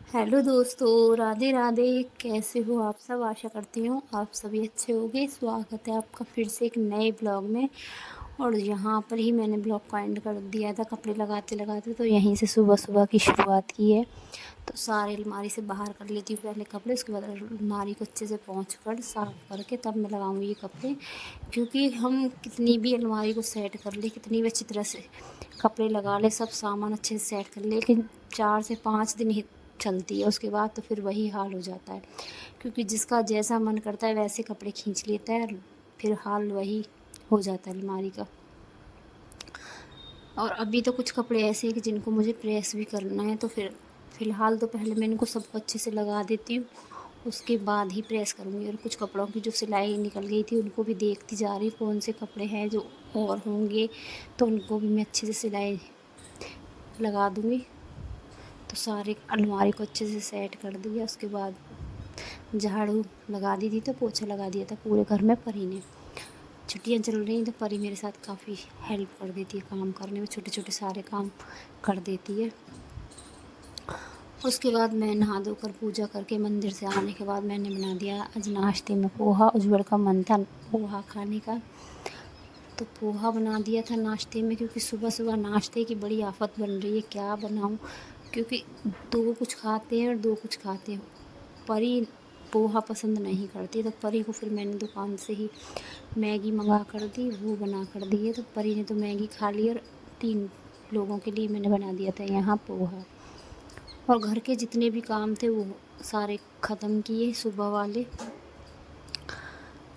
Hello दोस्तों, राधे राधे। कैसे हो आप सब? आशा करती हूँ आप सभी अच्छे होंगे। स्वागत है आपका फिर से एक नए ब्लॉग में। और यहाँ पर ही मैंने ब्लॉग को एंड कर दिया था कपड़े लगाते लगाते, तो यहीं से सुबह सुबह की शुरुआत की है। तो सारे अलमारी से बाहर कर लेती हूँ पहले कपड़े, उसके बाद अलमारी को अच्छे से पोंछ कर साफ़ करके तब मैं लगाऊंगी ये कपड़े। क्योंकि हम कितनी भी अलमारी को सेट कर ले, कितनी भी अच्छी तरह से कपड़े लगा ले, सब सामान अच्छे से सेट कर ले, लेकिन 4 से 5 दिन ही चलती है। उसके बाद तो फिर वही हाल हो जाता है, क्योंकि जिसका जैसा मन करता है वैसे कपड़े खींच लेता है और फिर हाल वही हो जाता है अलमारी का। और अभी तो कुछ कपड़े ऐसे हैं कि जिनको मुझे प्रेस भी करना है, तो फिर फ़िलहाल तो पहले मैं इनको सबको अच्छे से लगा देती हूँ, उसके बाद ही प्रेस करूँगी। और कुछ कपड़ों की जो सिलाई निकल गई थी उनको भी देखती जा रही, कौन से कपड़े हैं जो और होंगे, तो उनको भी मैं अच्छे से सिलाई लगा दूँगी। तो सारे अलमारी को अच्छे से सेट कर दिया, उसके बाद झाड़ू लगा दी थी, तो पोछा लगा दिया था पूरे घर में। परी ने, छुट्टियाँ चल रही हैं तो परी मेरे साथ काफ़ी हेल्प कर देती है काम करने में, छोटे छोटे सारे काम कर देती है। उसके बाद मैं नहा धोकर पूजा करके मंदिर से आने के बाद मैंने बना दिया आज नाश्ते में पोहा। उज्जवल का मन था पोहा खाने का, तो पोहा बना दिया था नाश्ते में। क्योंकि सुबह सुबह नाश्ते की बड़ी आफत बन रही है, क्या बनाऊं, क्योंकि दो कुछ खाते हैं और दो कुछ खाते हैं। परी पोहा पसंद नहीं करती, तो परी को फिर मैंने दुकान से ही मैगी मंगा कर दी, वो बना कर दी है। तो परी ने तो मैगी खा ली और 3 लोगों के लिए मैंने बना दिया था यहाँ पोहा। और घर के जितने भी काम थे वो सारे ख़त्म किए सुबह वाले।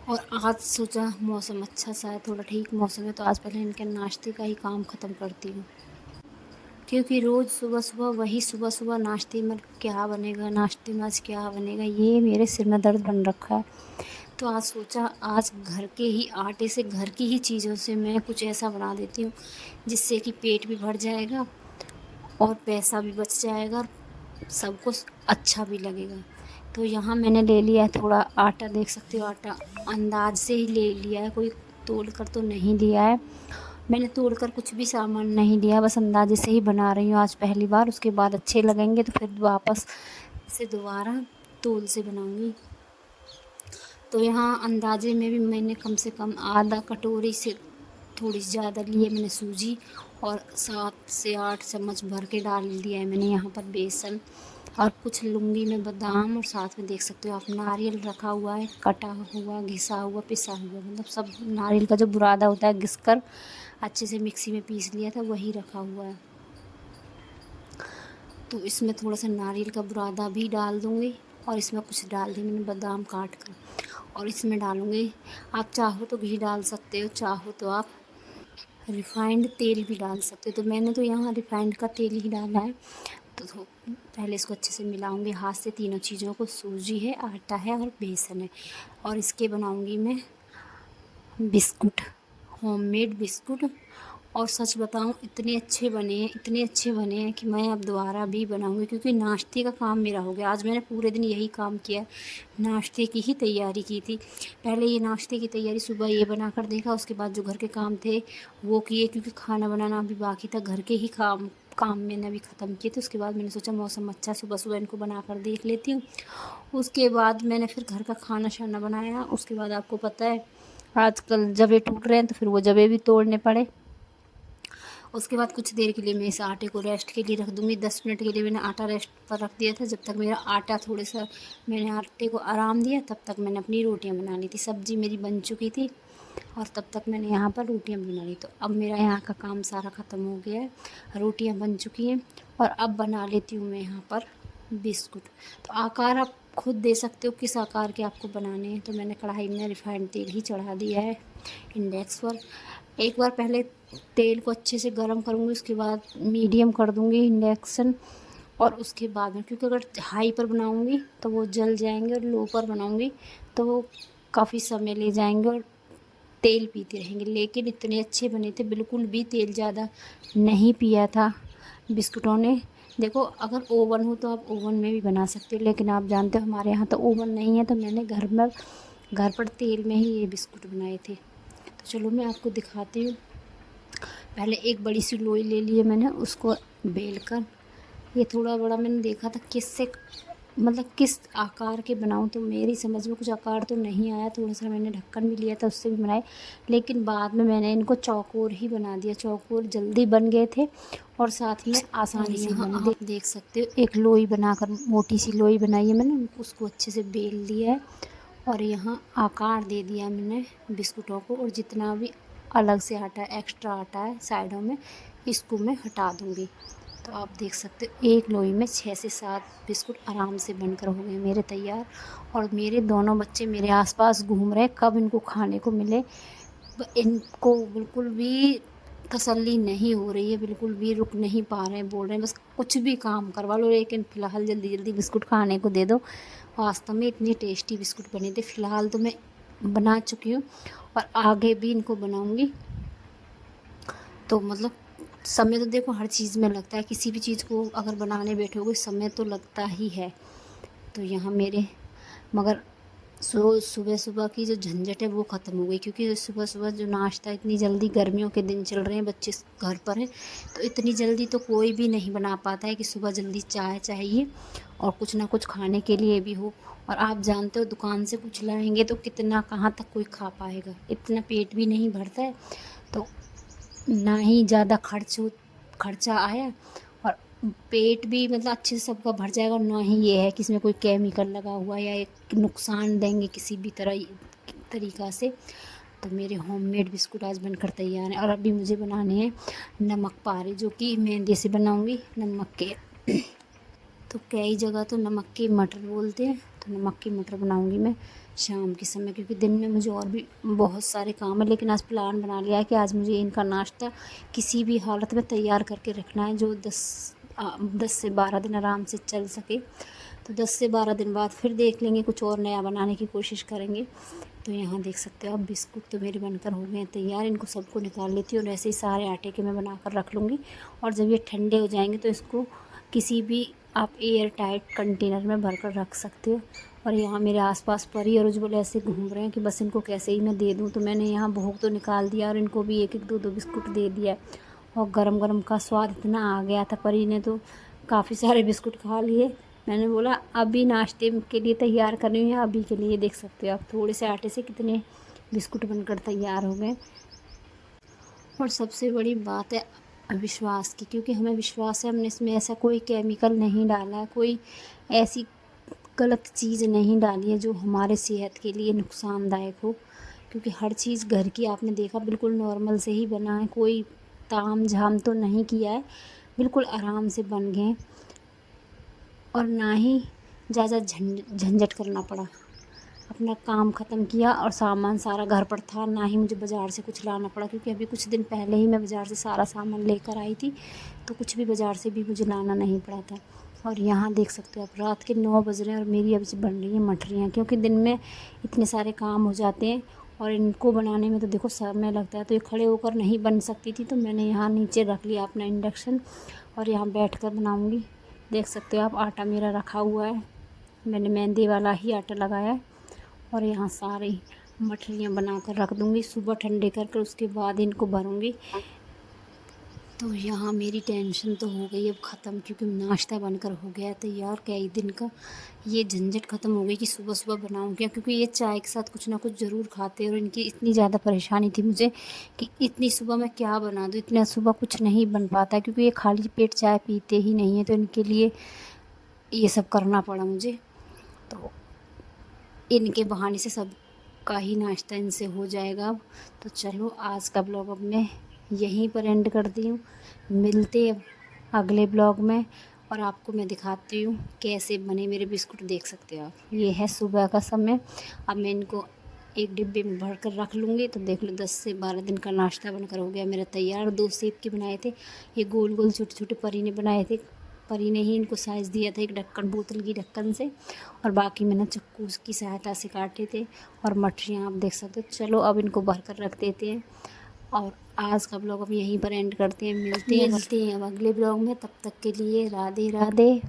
और आज सोचा मौसम अच्छा सा है, थोड़ा ठीक मौसम है, तो आज पहले इनके नाश्ते का ही काम ख़त्म करती हूँ। क्योंकि रोज़ सुबह सुबह वही सुबह सुबह नाश्ते में क्या बनेगा, नाश्ते में आज क्या बनेगा, ये मेरे सिर में दर्द बन रखा है। तो आज सोचा आज घर के ही आटे से, घर की ही चीज़ों से मैं कुछ ऐसा बना देती हूँ जिससे कि पेट भी भर जाएगा और पैसा भी बच जाएगा और सबको अच्छा भी लगेगा। तो यहाँ मैंने ले लिया है थोड़ा आटा, देख सकते हो आटा अंदाज से ही ले लिया है, कोई तोल कर तो नहीं लिया है। मैंने तोड़ कर कुछ भी सामान नहीं लिया, बस अंदाजे से ही बना रही हूँ आज पहली बार। उसके बाद अच्छे लगेंगे तो फिर वापस से दोबारा तोल से बनाऊँगी। तो यहाँ अंदाजे में भी मैंने कम से कम आधा कटोरी से थोड़ी ज़्यादा लिए मैंने सूजी, और 7 से 8 चम्मच भर के डाल दिया है मैंने यहाँ पर बेसन। और कुछ लूँगी मैं बादाम, और साथ में देख सकते हो आप नारियल रखा हुआ है, कटा हुआ, घिसा हुआ, पिसा हुआ, मतलब सब नारियल का जो बुरादा होता है घिस कर अच्छे से मिक्सी में पीस लिया था, वही रखा हुआ है। तो इसमें थोड़ा सा नारियल का बुरादा भी डाल दूँगी, और इसमें कुछ डाल दी मैंने बादाम काट कर, और इसमें डालूँगी, आप चाहो तो घी डाल सकते हो, चाहो तो आप रिफ़ाइंड तेल भी डाल सकते हो। तो मैंने तो यहाँ रिफ़ाइंड का तेल ही डाला है। तो पहले इसको अच्छे से मिलाऊंगी हाथ से, तीनों चीज़ों को, सूजी है, आटा है और बेसन है। और इसके बनाऊंगी मैं बिस्कुट, होममेड बिस्कुट। और सच बताऊं इतने अच्छे बने हैं, इतने अच्छे बने हैं कि मैं अब दोबारा भी बनाऊंगी, क्योंकि नाश्ते का काम मेरा हो गया। आज मैंने पूरे दिन यही काम किया, नाश्ते की ही तैयारी की थी। पहले ये नाश्ते की तैयारी सुबह ये बना कर देखा, उसके बाद जो घर के काम थे वो किए, क्योंकि खाना बनाना अभी बाकी था, घर के ही काम काम मैंने अभी ख़त्म किए थे। उसके बाद मैंने सोचा मौसम अच्छा, सुबह सुबह इनको बना कर देख लेती हूँ। उसके बाद मैंने फिर घर का खाना शाना बनाया। उसके बाद आपको पता है आजकल जबे टूट रहे हैं, तो फिर वो जबे भी तोड़ने पड़े। उसके बाद कुछ देर के लिए मैं इस आटे को रेस्ट के लिए रख दूँगी। 10 मिनट के लिए मैंने आटा रेस्ट पर रख दिया था। जब तक मेरा आटा थोड़ा सा, मैंने आटे को आराम दिया, तब तक मैंने अपनी रोटियां बना ली थी। सब्ज़ी मेरी बन चुकी थी और तब तक मैंने यहाँ पर रोटियां बना ली। तो अब मेरा यहाँ का काम सारा ख़त्म हो गया है, रोटियाँ बन चुकी हैं। और अब बना लेती हूँ मैं यहाँ पर बिस्कुट। तो आकार आप खुद दे सकते हो किस आकार के आपको बनाने हैं। तो मैंने कढ़ाई में रिफाइंड तेल ही चढ़ा दिया है इंडेक्स पर। एक बार पहले तेल को अच्छे से गर्म करूँगी, उसके बाद मीडियम कर दूँगी इंडक्शन, और उसके बाद में, क्योंकि अगर हाई पर बनाऊँगी तो वो जल जाएंगे, और लो पर बनाऊँगी तो वो काफ़ी समय ले जाएंगे और तेल पीते रहेंगे। लेकिन इतने अच्छे बने थे, बिल्कुल भी तेल ज़्यादा नहीं पिया था बिस्कुटों ने। देखो अगर ओवन हो तो आप ओवन में भी बना सकते हो, लेकिन आप जानते हो हमारे यहाँ तो ओवन नहीं है, तो मैंने घर पर तेल में ही ये बिस्कुट बनाए थे। तो चलो मैं आपको दिखाती हूँ। पहले एक बड़ी सी लोई ले ली है मैंने, उसको बेल कर ये थोड़ा बड़ा मैंने देखा था किससे मतलब किस आकार के बनाऊं, तो मेरी समझ में कुछ आकार तो नहीं आया। थोड़ा सा मैंने ढक्कन भी लिया था, उससे भी बनाए, लेकिन बाद में मैंने इनको चौकोर ही बना दिया। चौकोर जल्दी बन गए थे और साथ में आसानी से बने। आप देख सकते हो एक लोई बनाकर, मोटी सी लोई बनाई है मैंने, उसको अच्छे से बेल लिया है और यहाँ आकार दे दिया मैंने बिस्कुटों को। और जितना भी अलग से आटा है, एक्स्ट्रा आटा है साइडों में, इसको मैं हटा दूँगी। तो आप देख सकते हो एक लोई में 6 से 7 बिस्कुट आराम से बनकर हो गए मेरे तैयार। और मेरे दोनों बच्चे मेरे आसपास घूम रहे हैं, कब इनको खाने को मिले। इनको बिल्कुल भी तसल्ली नहीं हो रही है, बिल्कुल भी रुक नहीं पा रहे हैं, बोल रहे हैं बस कुछ भी काम करवा लो, लेकिन फ़िलहाल जल्दी जल्दी बिस्कुट खाने को दे दो। वास्तव में इतनी टेस्टी बिस्कुट बने थे। फ़िलहाल तो मैं बना चुकी हूँ और आगे भी इनको बनाऊँगी। तो मतलब समय तो देखो हर चीज़ में लगता है, किसी भी चीज़ को अगर बनाने बैठोगे समय तो लगता ही है। तो यहाँ मेरे मगर सुबह सुबह की जो झंझट है वो ख़त्म हो गई, क्योंकि सुबह सुबह जो नाश्ता, इतनी जल्दी गर्मियों के दिन चल रहे हैं, बच्चे घर पर हैं, तो इतनी जल्दी तो कोई भी नहीं बना पाता है कि सुबह जल्दी चाय चाहिए और कुछ ना कुछ खाने के लिए भी हो। और आप जानते हो दुकान से कुछ लाएंगे तो कितना, कहाँ तक कोई खा पाएगा, इतना पेट भी नहीं भरता है। तो ना ही ज़्यादा खर्चा आया और पेट भी मतलब अच्छे से सबका भर जाएगा। ना ही ये है कि इसमें कोई केमिकल लगा हुआ है या एक नुकसान देंगे किसी भी तरीक़ा से। तो मेरे होममेड बिस्कुट आज बनकर तैयार हैं। और अभी मुझे बनाने हैं नमक पारे, जो कि मैदे से बनाऊंगी, नमक के। तो कई जगह तो नमक के मटर बोलते हैं, तो नमक की मटर बनाऊंगी मैं शाम के समय, क्योंकि दिन में मुझे और भी बहुत सारे काम है। लेकिन आज प्लान बना लिया है कि आज मुझे इनका नाश्ता किसी भी हालत में तैयार करके रखना है, जो 10 से 12 दिन आराम से चल सके। तो 10 से 12 दिन बाद फिर देख लेंगे, कुछ और नया बनाने की कोशिश करेंगे। तो यहाँ देख सकते हो अब बिस्कुट तो मेरे बनकर हो गए हैं तैयार। इनको सबको निकाल लेती हूँ और ऐसे ही सारे आटे के मैं बनाकर रख लूँगी। और जब ये ठंडे हो जाएंगे तो इसको किसी भी आप एयर टाइट कंटेनर में भरकर रख सकते हो। और यहाँ मेरे आसपास परी और उज्जवल ऐसे घूम रहे हैं कि बस इनको कैसे ही मैं दे दूँ। तो मैंने यहाँ भोग तो निकाल दिया और इनको भी एक एक दो दो बिस्कुट दे दिया। और गरम गरम का स्वाद इतना आ गया था, परी ने तो काफ़ी सारे बिस्कुट खा लिए। मैंने बोला अभी नाश्ते के लिए तैयार कर रही हूँ, या अभी के लिए देख सकते हो आप थोड़े से आटे से कितने बिस्कुट बनकर तैयार हो गए। और सबसे बड़ी बात है विश्वास की, क्योंकि हमें विश्वास है, हमने इसमें ऐसा कोई केमिकल नहीं डाला है, कोई ऐसी गलत चीज़ नहीं डाली है जो हमारे सेहत के लिए नुकसानदायक हो। क्योंकि हर चीज़ घर की आपने देखा बिल्कुल नॉर्मल से ही बना है, कोई ताम झाम तो नहीं किया है, बिल्कुल आराम से बन गए। और ना ही ज़्यादा झंझट करना पड़ा, अपना काम ख़त्म किया और सामान सारा घर पर था, ना ही मुझे बाज़ार से कुछ लाना पड़ा। क्योंकि अभी कुछ दिन पहले ही मैं बाज़ार से सारा सामान लेकर आई थी, तो कुछ भी बाज़ार से भी मुझे लाना नहीं पड़ा था। और यहाँ देख सकते हो आप रात के 9 बज रहे हैं और मेरी अभी बन रही हैं मठरियाँ, क्योंकि दिन में इतने सारे काम हो जाते हैं और इनको बनाने में तो देखो समय लगता है। तो ये खड़े होकर नहीं बन सकती थी, तो मैंने यहाँ नीचे रख लिया अपना इंडक्शन और यहाँ बैठ कर बनाऊँगी। देख सकते हो आप आटा मेरा रखा हुआ है, मैंने मेहंदी वाला ही आटा लगाया है। और यहाँ सारी मठरियाँ बनाकर रख दूँगी, सुबह ठंडे कर उसके बाद इनको भरूँगी। तो यहाँ मेरी टेंशन तो हो गई अब ख़त्म, क्योंकि नाश्ता बनकर हो गया तैयार कई दिन का। ये झंझट ख़त्म हो गई कि सुबह सुबह बनाऊँ क्या, क्योंकि ये चाय के साथ कुछ ना कुछ ज़रूर खाते हैं। और इनकी इतनी ज़्यादा परेशानी थी मुझे कि इतनी सुबह मैं क्या बना दूँ, इतना सुबह कुछ नहीं बन पाता, क्योंकि ये खाली पेट चाय पीते ही नहीं है। तो इनके लिए ये सब करना पड़ा मुझे। तो इनके बहाने से सब का ही नाश्ता इनसे हो जाएगा अब। तो चलो आज का ब्लॉग अब मैं यहीं पर एंड करती हूँ, मिलते हैं अगले ब्लॉग में। और आपको मैं दिखाती हूँ कैसे बने मेरे बिस्कुट, देख सकते हो आप। ये है सुबह का समय, अब मैं इनको एक डिब्बे में भर कर रख लूँगी। तो देख लो 10 से 12 दिन का नाश्ता बनकर हो गया मेरा तैयार। 2 शेप के बनाए थे, ये गोल गोल छोटे छोटे परी ने बनाए थे, परी ने ही इनको साइज़ दिया था एक ढक्कन, बोतल की ढक्कन से। और बाकी मैंने चक्कू की सहायता से काटे थे। और मठरियाँ आप देख सकते हो। चलो अब इनको भर कर रख देते हैं और आज का ब्लॉग अब यहीं पर एंड करते हैं। मिलते हैं अब अगले ब्लॉग में, तब तक के लिए राधे राधे।